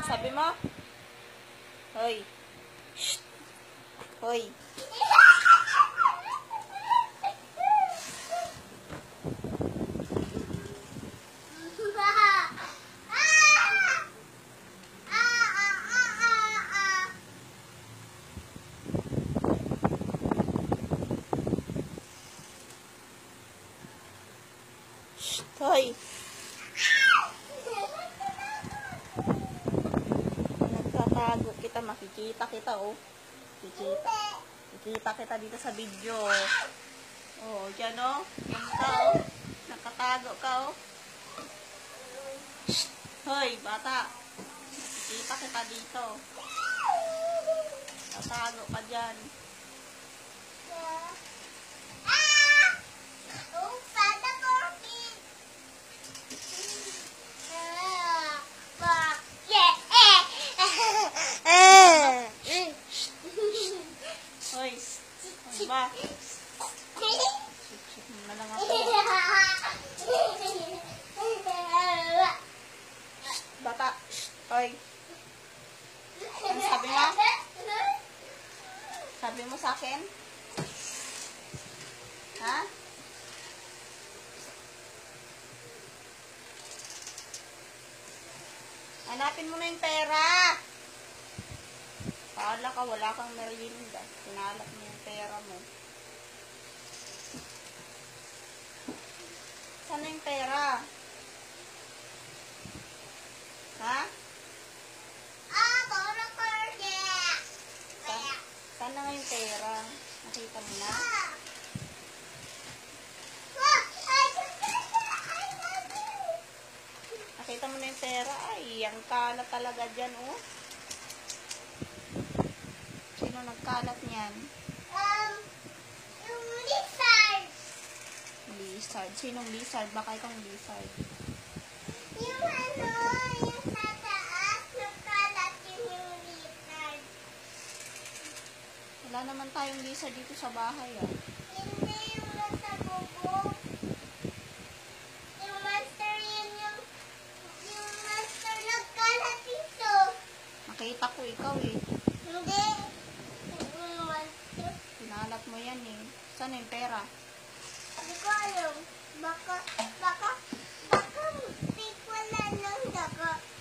Sabi mo? Hoy. Shh. Hoy. Shh. Hoy. Nagtatago kita, makikita kita, oh. Kikita kita dito sa video. Oh, dyan, oh. Yan ka, oh. Nakatago ka, oh. Shh. Hoy, bata. Nakikita kita dito. Nakatago ka dyan. Hoy, ano ba? Shit, malang ako. Bata, hoy. Ano sabi mo? Sabi mo sa akin? Ha? Hanapin mo na yung pera. Paala ka, wala kang merienda. Pinalak mo yung pera mo. Saan yung pera? Ha? Saan na nga yung pera? Nakita mo na? Nakita mo na yung pera? Ay, ang kalat talaga dyan, oh. Sino nagkalat niyan? Yung lizard. Lizard. Sinong lizard? Baka ikaw lizard. Yung yung sa taas, nagkalat yung lizard. Wala naman tayong lizard dito sa bahay, ah. Hindi yung nasa bubong. Yung monster yun, yung monster nagkalat dito. Nakita ko ikaw, eh. Hindi. Yung monster. Pinalat mo yan, eh. Saan yung pera? Hindi ko alam. Baka wala lang